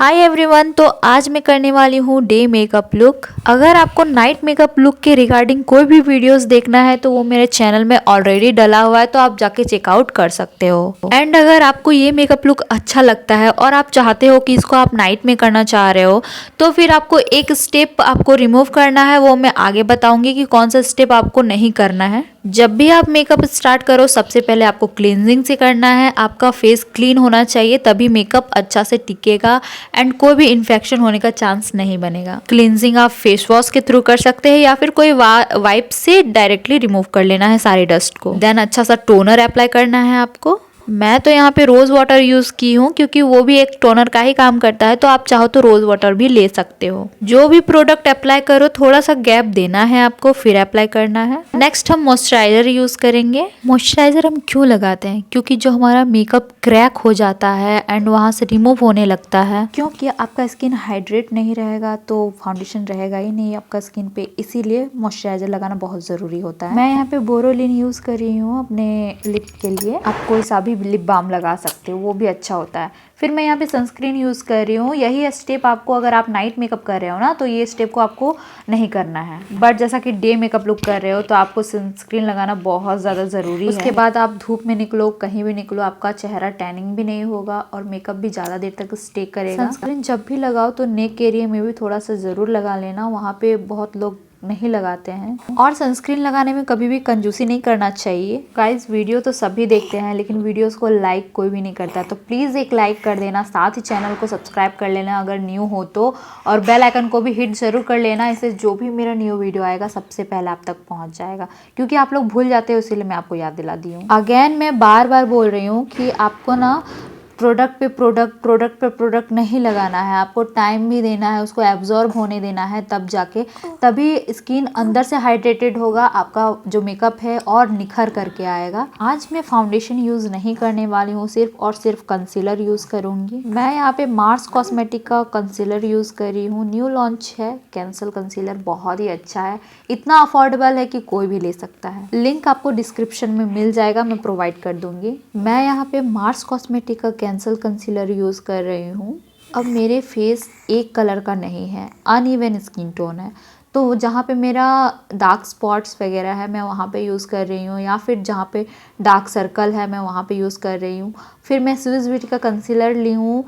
Hi everyone, तो आज मैं करने वाली हूँ डे मेकअप लुक। अगर आपको नाइट मेकअप लुक के रिगार्डिंग कोई भी वीडियोस देखना है तो वो मेरे चैनल में ऑलरेडी डला हुआ है, तो आप जाके चेकआउट कर सकते हो। एंड अगर आपको ये मेकअप लुक अच्छा लगता है और आप चाहते हो कि इसको आप नाइट में करना चाह रहे हो, तो फिर आपको एक स्टेप आपको रिमूव करना है। वो मैं आगे बताऊंगी कि कौन सा स्टेप आपको नहीं करना है। जब भी आप मेकअप स्टार्ट करो, सबसे पहले आपको क्लींजिंग से करना है। आपका फेस क्लीन होना चाहिए, तभी मेकअप अच्छा से टिकेगा एंड कोई भी इन्फेक्शन होने का चांस नहीं बनेगा। क्लींजिंग आप फेस वॉश के थ्रू कर सकते हैं या फिर कोई वाइप से डायरेक्टली रिमूव कर लेना है सारी डस्ट को। देन अच्छा सा टोनर अप्लाई करना है आपको। मैं तो यहाँ पे रोज वाटर यूज की हूँ क्योंकि वो भी एक टोनर का ही काम करता है, तो आप चाहो तो रोज वाटर भी ले सकते हो। जो भी प्रोडक्ट अप्लाई करो, थोड़ा सा गैप देना है आपको, फिर अप्लाई करना है। नेक्स्ट हम मॉइस्चराइजर यूज करेंगे। मॉइस्चराइजर हम क्यों लगाते हैं? क्योंकि जो हमारा मेकअप क्रैक हो जाता है एंड वहां से रिमूव होने लगता है, क्योंकि आपका स्किन हाइड्रेट नहीं रहेगा तो फाउंडेशन रहेगा ही नहीं आपका स्किन पे, इसीलिए मॉइस्चराइजर लगाना बहुत जरूरी होता है। मैं यहाँ पे बोरोलिन यूज कर रही हूँ अपने लिप के लिए। आप कोई सा भी लिप बाम लगा सकते हो, वो भी अच्छा होता है। फिर मैं यहाँ पे सनस्क्रीन यूज़ कर रही हूँ। यही स्टेप आपको, अगर आप नाइट मेकअप कर रहे हो ना, तो ये स्टेप को आपको नहीं करना है। बट जैसा कि डे मेकअप लुक कर रहे हो तो आपको सनस्क्रीन लगाना बहुत ज़्यादा ज़रूरी है। उसके बाद आप धूप में निकलो, कहीं भी निकलो, आपका चेहरा टैनिंग भी नहीं होगा और मेकअप भी ज़्यादा देर तक स्टे करेगा। सनस्क्रीन जब भी लगाओ तो नेक एरिया में भी थोड़ा सा ज़रूर लगा लेना, वहाँ पे बहुत लोग नहीं लगाते हैं। और सनस्क्रीन लगाने में कभी भी कंजूसी नहीं करना चाहिए। गाइस, वीडियो तो सभी देखते हैं लेकिन वीडियोस को लाइक कोई भी नहीं करता, तो प्लीज़ एक लाइक कर देना, साथ ही चैनल को सब्सक्राइब कर लेना अगर न्यू हो तो, और बेल आइकन को भी हिट जरूर कर लेना। इससे जो भी मेरा न्यू वीडियो आएगा सबसे पहले आप तक पहुंच जाएगा, क्योंकि आप लोग भूल जाते हो, इसीलिए मैं आपको याद दिला दी हूँ। अगेन मैं बार बार बोल रही हूँ कि आपको ना प्रोडक्ट पे प्रोडक्ट नहीं लगाना है। आपको टाइम भी देना है, उसको एब्जॉर्ब होने देना है, तब जाके तभी स्किन अंदर से हाइड्रेटेड होगा, आपका जो मेकअप है और निखर करके आएगा। आज मैं फाउंडेशन यूज़ नहीं करने वाली हूँ, सिर्फ और सिर्फ कंसीलर यूज़ करूँगी। मैं यहाँ पे मार्स कॉस्मेटिक का कंसीलर यूज़ कर रही हूँ। न्यू लॉन्च है कैंसल कंसीलर, बहुत ही अच्छा है, इतना अफोर्डेबल है कि कोई भी ले सकता है। लिंक आपको डिस्क्रिप्शन में मिल जाएगा, मैं प्रोवाइड कर दूंगी। मैं यहाँ पे मार्स कॉस्मेटिक का कैंसल कंसीलर यूज़ कर रही हूँ। अब मेरे फेस एक कलर का नहीं है, अनइवन स्किन टोन है, तो जहाँ पे मेरा डार्क स्पॉट्स वगैरह है मैं वहाँ पे यूज़ कर रही हूँ, या फिर जहाँ पे डार्क सर्कल है मैं वहाँ पे यूज़ कर रही हूँ। फिर मैं स्विस ब्यूटी का कंसीलर ली हूँ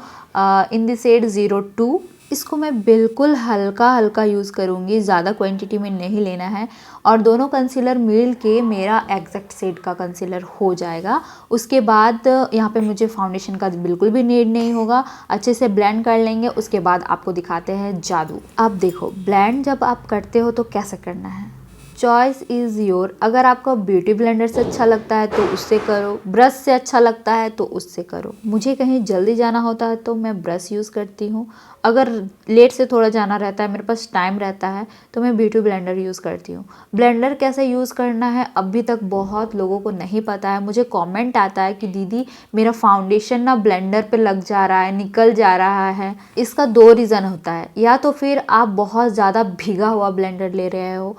इन द शेड 02। इसको मैं बिल्कुल हल्का हल्का यूज़ करूँगी, ज़्यादा क्वांटिटी में नहीं लेना है, और दोनों कंसीलर मिल के मेरा एग्जैक्ट शेड का कंसीलर हो जाएगा। उसके बाद यहाँ पे मुझे फाउंडेशन का बिल्कुल भी नीड नहीं होगा, अच्छे से ब्लेंड कर लेंगे। उसके बाद आपको दिखाते हैं जादू। अब देखो, ब्लेंड जब आप करते हो तो कैसे करना है, चॉइस इज़ योर। अगर आपको ब्यूटी ब्लेंडर से अच्छा लगता है तो उससे करो, ब्रश से अच्छा लगता है तो उससे करो। मुझे कहीं जल्दी जाना होता है तो मैं ब्रश यूज़ करती हूँ, अगर लेट से थोड़ा जाना रहता है, मेरे पास टाइम रहता है, तो मैं ब्यूटी ब्लेंडर यूज़ करती हूँ। ब्लेंडर कैसे यूज़ करना है अभी तक बहुत लोगों को नहीं पता है। मुझे कमेंट आता है कि दीदी मेरा फाउंडेशन ना ब्लेंडर पे लग जा रहा है, निकल जा रहा है। इसका दो रीज़न होता है, या तो फिर आप बहुत ज़्यादा भीगा हुआ ब्लेंडर ले रहे हो,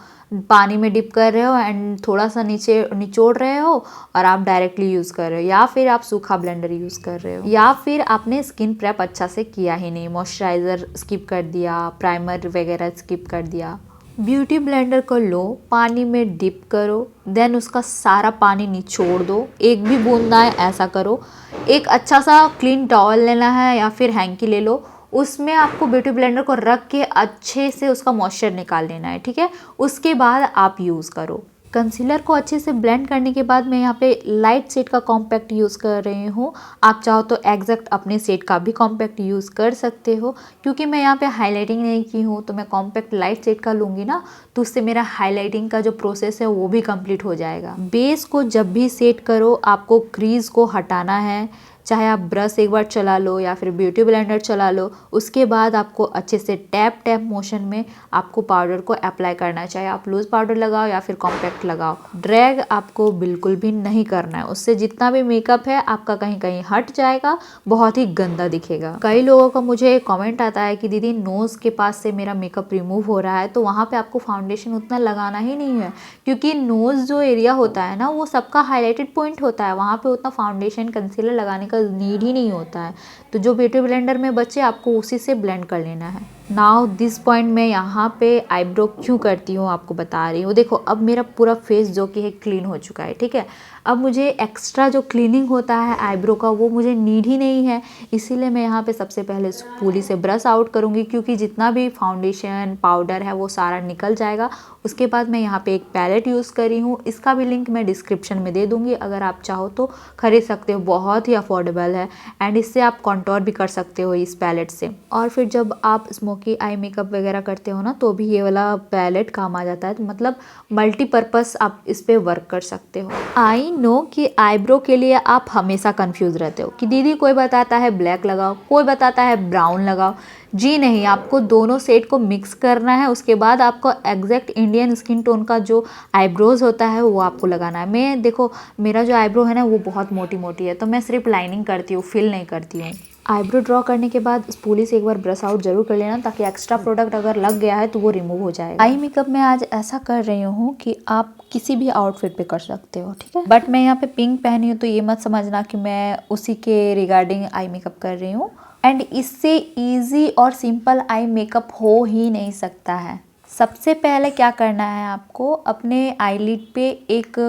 पानी में डिप कर रहे हो एंड थोड़ा सा नीचे निचोड़ रहे हो और आप डायरेक्टली यूज़ कर रहे हो, या फिर आप सूखा ब्लेंडर यूज़ कर रहे हो, या फिर आपने स्किन प्रेप अच्छा से किया ही नहीं, मॉइस्चराइज़र स्किप कर दिया, प्राइमर वगैरह स्किप कर दिया। ब्यूटी ब्लेंडर को लो, पानी में डिप करो, देन उसका सारा पानी निचोड़ दो, एक भी बूंद ना आए ऐसा करो। एक अच्छा सा क्लीन टॉवल लेना है या फिर हैंकी ले लो, उसमें आपको ब्यूटी ब्लेंडर को रख के अच्छे से उसका मॉइस्चर निकाल लेना है, ठीक है। उसके बाद आप यूज़ करो। कंसीलर को अच्छे से ब्लेंड करने के बाद मैं यहाँ पे लाइट शेड का कॉम्पैक्ट यूज़ कर रही हूँ। आप चाहो तो एग्जैक्ट अपने शेड का भी कॉम्पैक्ट यूज़ कर सकते हो। क्योंकि मैं यहाँ पे हाईलाइटिंग नहीं की हूँ तो मैं कॉम्पैक्ट लाइट शेड का लूँगी ना, तो उससे मेरा हाईलाइटिंग का जो प्रोसेस है वो भी कंप्लीट हो जाएगा। बेस को जब भी सेट करो आपको क्रीज को हटाना है, चाहे आप ब्रश एक बार चला लो या फिर ब्यूटी ब्लेंडर चला लो। उसके बाद आपको अच्छे से टैप टैप मोशन में आपको पाउडर को अप्लाई करना है, चाहे आप लूज पाउडर लगाओ या फिर कॉम्पैक्ट लगाओ। ड्रैग आपको बिल्कुल भी नहीं करना है, उससे जितना भी मेकअप है आपका कहीं कहीं हट जाएगा, बहुत ही गंदा दिखेगा। कई लोगों का मुझे कमेंट आता है कि दीदी नोज़ के पास से मेरा मेकअप रिमूव हो रहा है, तो वहाँ पे आपको फाउंडेशन उतना लगाना ही नहीं है, क्योंकि नोज़ जो एरिया होता है ना वो सबका हाईलाइटेड पॉइंट होता है, वहाँ पे उतना फाउंडेशन कंसीलर लगाने का नीड ही नहीं होता है। तो जो ब्यूटी ब्लेंडर में बचे आपको उसी से ब्लेंड कर लेना है। नाउ दिस पॉइंट मैं यहाँ पे आईब्रो क्यों करती हूँ आपको बता रही हूँ। देखो अब मेरा पूरा फेस जो कि है क्लीन हो चुका है, ठीक है। अब मुझे एक्स्ट्रा जो क्लीनिंग होता है आईब्रो का वो मुझे नीड ही नहीं है, इसीलिए मैं यहाँ पे सबसे पहले स्पूली से ब्रश आउट करूँगी, क्योंकि जितना भी फाउंडेशन पाउडर है वो सारा निकल जाएगा। उसके बाद मैं यहाँ पे एक पैलेट यूज़ करी हूँ, इसका भी लिंक मैं डिस्क्रिप्शन में दे दूँगी, अगर आप चाहो तो खरीद सकते हो, बहुत ही अफोर्डेबल है एंड इससे आप कॉन्टोर भी कर सकते हो इस पैलेट से। और फिर जब आप स्मोकी आई मेकअप वगैरह करते हो ना तो भी ये वाला पैलेट काम आ जाता है, तो मतलब मल्टीपर्पज़ आप इस पर वर्क कर सकते हो। आई नो कि आईब्रो के लिए आप हमेशा कंफ्यूज रहते हो कि दीदी कोई बताता है ब्लैक लगाओ, कोई बताता है ब्राउन लगाओ। जी नहीं, आपको दोनों सेट को मिक्स करना है, उसके बाद आपको एग्जैक्ट इंडियन स्किन टोन का जो आईब्रोज़ होता है वो आपको लगाना है। मैं देखो मेरा जो आईब्रो है ना वो बहुत मोटी मोटी है, तो मैं सिर्फ लाइनिंग करती हूँ, फिल नहीं करती हूँ। आईब्रो ड्रॉ करने के बाद स्पूली से एक बार ब्रश आउट जरूर कर लेना, ताकि एक्स्ट्रा प्रोडक्ट अगर लग गया है तो वो रिमूव हो जाएगा। आई मेकअप में आज ऐसा कर रही हूँ कि आप किसी भी आउटफिट पे कर सकते हो, ठीक है। बट मैं यहाँ पे पिंक पहनी हूँ तो ये मत समझना कि मैं उसी के रिगार्डिंग आई मेकअप कर रही हूँ। एंड इससे इजी और सिंपल आई मेकअप हो ही नहीं सकता है। सबसे पहले क्या करना है, आपको अपने आईलिड पे एक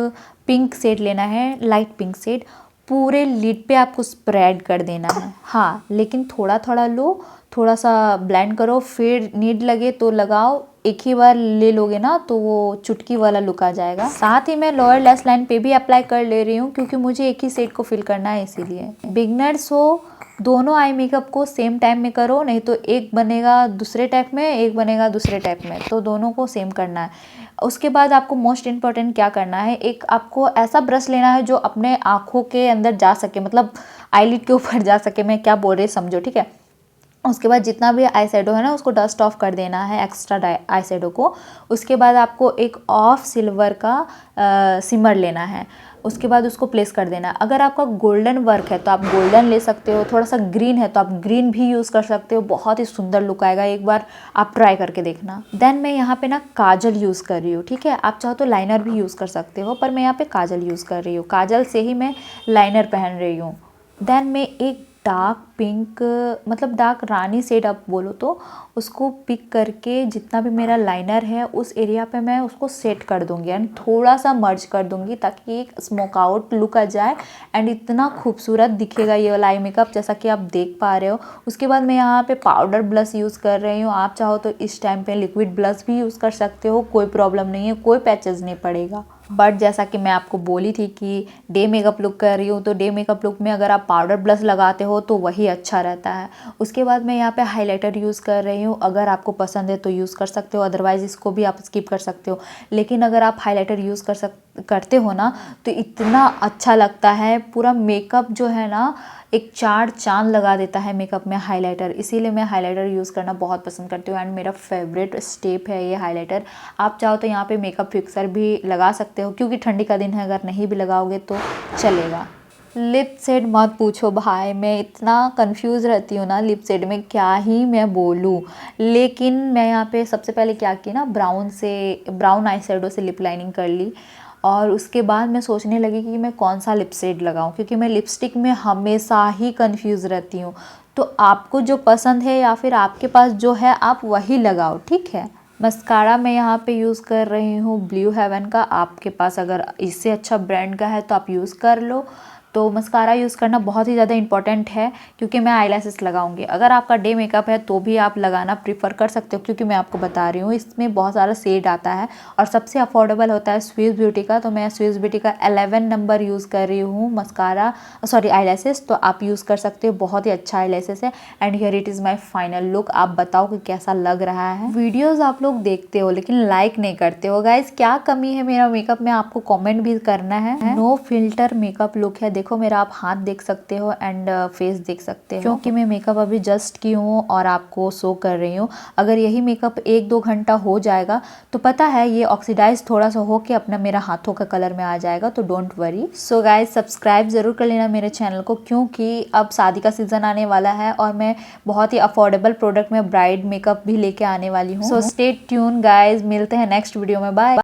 पिंक शेड लेना है, लाइट पिंक शेड, पूरे लिड पे आपको स्प्रेड कर देना है। हाँ, लेकिन थोड़ा थोड़ा लो, थोड़ा सा ब्लेंड करो, फिर नीड लगे तो लगाओ। एक ही बार ले लोगे ना तो वो चुटकी वाला लुक आ जाएगा। साथ ही मैं लोअर लैश लाइन पे भी अप्लाई कर ले रही हूँ, क्योंकि मुझे एक ही शेड को फिल करना है, इसीलिए। बिगनर्स हो दोनों आई मेकअप को सेम टाइम में करो, नहीं तो एक बनेगा दूसरे टाइप में, एक बनेगा दूसरे टाइप में, तो दोनों को सेम करना है। उसके बाद आपको मोस्ट इम्पॉर्टेंट क्या करना है, एक आपको ऐसा ब्रश लेना है जो अपने आँखों के अंदर जा सके, मतलब आईलिड के ऊपर जा सके, मैं क्या बोल रही समझो, ठीक है। उसके बाद जितना भी आई शेडो है ना उसको डस्ट ऑफ कर देना है, एक्स्ट्रा आई शेडो को। उसके बाद आपको एक ऑफ सिल्वर का सिमर लेना है, उसके बाद उसको प्लेस कर देना है। अगर आपका गोल्डन वर्क है तो आप गोल्डन ले सकते हो, थोड़ा सा ग्रीन है तो आप ग्रीन भी यूज़ कर सकते हो, बहुत ही सुंदर लुक आएगा, एक बार आप ट्राई करके देखना। देन मैं यहाँ पे ना काजल यूज़ कर रही हूँ, ठीक है। आप चाहो तो लाइनर भी यूज़ कर सकते हो, पर मैं यहाँ पे काजल यूज़ कर रही हूँ, काजल से ही मैं लाइनर पहन रही हूँ। देन मैं एक डार्क पिंक, मतलब डार्क रानी शेड आप बोलो तो, उसको पिक करके जितना भी मेरा लाइनर है उस एरिया पे मैं उसको सेट कर दूंगी एंड थोड़ा सा मर्ज कर दूंगी, ताकि एक स्मोक आउट लुक आ जाए एंड इतना खूबसूरत दिखेगा ये वाला आई मेकअप, जैसा कि आप देख पा रहे हो। उसके बाद मैं यहाँ पे पाउडर ब्लश यूज़ कर रही हूँ, आप चाहो तो इस टाइम पे लिक्विड ब्लश भी यूज़ कर सकते हो, कोई प्रॉब्लम नहीं है, कोई पैचेस नहीं पड़ेगा। बट जैसा कि मैं आपको बोली थी कि डे मेकअप लुक कर रही हूँ, तो डे मेकअप लुक में अगर आप पाउडर ब्लश लगाते हो तो वही अच्छा रहता है। उसके बाद मैं यहाँ पे हाइलाइटर यूज़ कर रही हूँ, अगर आपको पसंद है तो यूज़ कर सकते हो, अदरवाइज़ इसको भी आप स्किप कर सकते हो। लेकिन अगर आप हाइलाइटर यूज़ करते हो ना तो इतना अच्छा लगता है, पूरा मेकअप जो है ना एक चार चांद लगा देता है मेकअप में हाइलाइटर, इसीलिए मैं हाइलाइटर यूज़ करना बहुत पसंद करती हूँ एंड मेरा फेवरेट स्टेप है ये हाइलाइटर। आप चाहो तो यहाँ पे मेकअप फिक्सर भी लगा सकते हो, क्योंकि ठंडी का दिन है, अगर नहीं भी लगाओगे तो चलेगा। लिप शेड मत पूछो भाई, मैं इतना कंफ्यूज रहती हूँ ना लिप शेड में, क्या ही मैं बोलूँ। लेकिन मैं यहाँ पे सबसे पहले क्या की ना, ब्राउन आई शेडो से लिप लाइनिंग कर ली, और उसके बाद मैं सोचने लगी कि मैं कौन सा लिप शेड लगाऊं, क्योंकि मैं लिपस्टिक में हमेशा ही कंफ्यूज रहती हूँ। तो आपको जो पसंद है या फिर आपके पास जो है आप वही लगाओ, ठीक है। मस्कारा मैं यहाँ पे यूज़ कर रही हूँ ब्लू हेवन का, आपके पास अगर इससे अच्छा ब्रांड का है तो आप यूज़ कर लो। तो मस्कारा यूज़ करना बहुत ही ज़्यादा इंपॉर्टेंट है, क्योंकि मैं आईलैशेस लगाऊंगी। अगर आपका डे मेकअप है तो भी आप लगाना प्रीफर कर सकते हो, क्योंकि मैं आपको बता रही हूँ इसमें बहुत सारा शेड आता है और सबसे अफोर्डेबल होता है स्विस ब्यूटी का। तो मैं स्विस ब्यूटी का 11 नंबर यूज़ कर रही हूँ मस्कारा, सॉरी आईलैशेस, तो आप यूज़ कर सकते हो, बहुत ही अच्छा आईलैशेस है। And here it is my final look. आप बताओ कि कैसा लग रहा है। वीडियोज़ आप लोग देखते हो लेकिन लाइक नहीं करते हो गाइज, क्या कमी है मेरा मेकअप में, आपको कॉमेंट भी करना है। नो फिल्टर मेकअप लुक है, देखो मेरा आप हाथ देख सकते हो एंड फेस देख सकते हो, क्योंकि मैं मेकअप अभी जस्ट की हूँ और आपको शो कर रही हूँ। अगर यही मेकअप 1-2 घंटा हो जाएगा तो पता है ये ऑक्सीडाइज थोड़ा सा हो के अपना मेरा हाथों का कलर में आ जाएगा, तो don't worry. So guys subscribe जरूर कर लेना मेरे चैनल को, क्योंकि अब शादी का सीजन आने वाला है और मैं बहुत ही अफोर्डेबल प्रोडक्ट में ब्राइड मेकअप भी लेके आने वाली हूँ। सो स्टे ट्यून गाइज, मिलते हैं नेक्स्ट वीडियो में, बाय।